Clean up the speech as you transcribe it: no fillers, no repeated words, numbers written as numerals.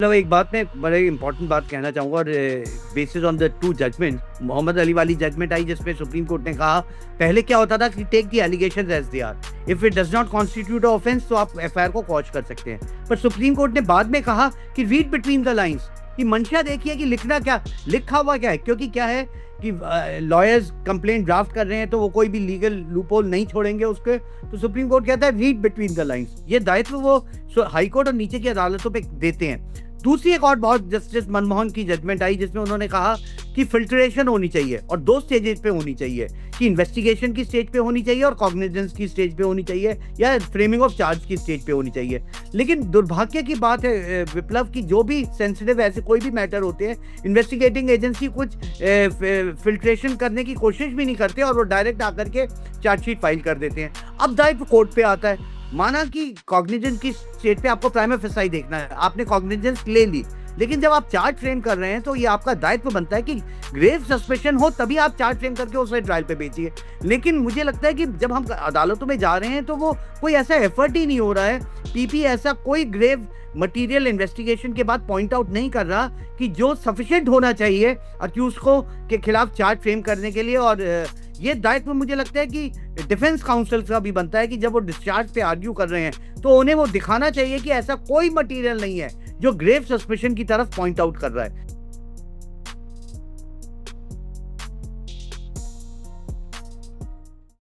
मतलब एक बात मैं बड़े इंपॉर्टेंट बात कहना चाहूँगा और basis on the two judgment Mohammad Ali वाली जजमेंट आई जिसमें सुप्रीम कोर्ट ने कहा पहले क्या होता था कि take the allegations as they are, if it does not constitute a offence तो आप एफआईआर को क्वॉश कर सकते हैं। पर सुप्रीम कोर्ट ने बाद में कहा कि रीड बिटवीन द लाइंस, कि मंशा देखिए कि लिखना क्या लिखा हुआ क्या है, क्योंकि क्या है कि लॉयर्स कंप्लेंट ड्राफ्ट कर रहे हैं तो वो कोई भी लीगल लूपहोल नहीं छोड़ेंगे उसके। तो सुप्रीम कोर्ट कहता है रीड बिटवीन द लाइंस, ये दायित्व वो हाई कोर्ट और नीचे की अदालतों पे देते हैं। दूसरी एक और बहुत जस्टिस मनमोहन की जजमेंट आई जिसमें उन्होंने कहा कि फिल्ट्रेशन होनी चाहिए और दो स्टेजेस पे होनी चाहिए, कि इन्वेस्टिगेशन की स्टेज पे होनी चाहिए और कॉग्निजेंस की स्टेज पे होनी चाहिए या फ्रेमिंग ऑफ चार्ज की स्टेज पे होनी चाहिए। लेकिन दुर्भाग्य की बात है विप्लव की, जो भी सेंसिटिव ऐसे कोई भी मैटर होते हैं इन्वेस्टिगेटिंग एजेंसी कुछ फिल्ट्रेशन करने की कोशिश भी नहीं करते और वो डायरेक्ट आकर के चार्जशीट फाइल कर देते हैं। अब दायित्व कोर्ट पे आता है। माना कि कॉग्निजेंस की स्टेज पे आपको प्राइमा फेसाई देखना है, आपने कॉग्निजेंस ले ली, लेकिन जब आप चार्ज फ्रेम कर रहे हैं तो ये आपका दायित्व बनता है कि ग्रेव सस्पेशन हो तभी आप चार्ज फ्रेम करके उसे ट्रायल पे भेजिए। लेकिन मुझे लगता है कि जब हम अदालतों में जा रहे हैं तो वो कोई ऐसा एफर्ट ही नहीं हो रहा है, पीपी ऐसा कोई ग्रेव मटेरियल इन्वेस्टिगेशन के बाद पॉइंट आउट नहीं कर रहा कि जो सफिशिएंट होना चाहिए अक्यूज को के खिलाफ चार्ज फ्रेम करने के लिए। और ये दायित्व मुझे लगता है कि डिफेंस काउंसिल का भी बनता है कि जब वो डिस्चार्ज पे आर्ग्यू कर रहे हैं तो उन्हें वो दिखाना चाहिए कि ऐसा कोई मटेरियल नहीं है जो ग्रेव सस्पेशन की तरफ पॉइंट आउट कर रहा है।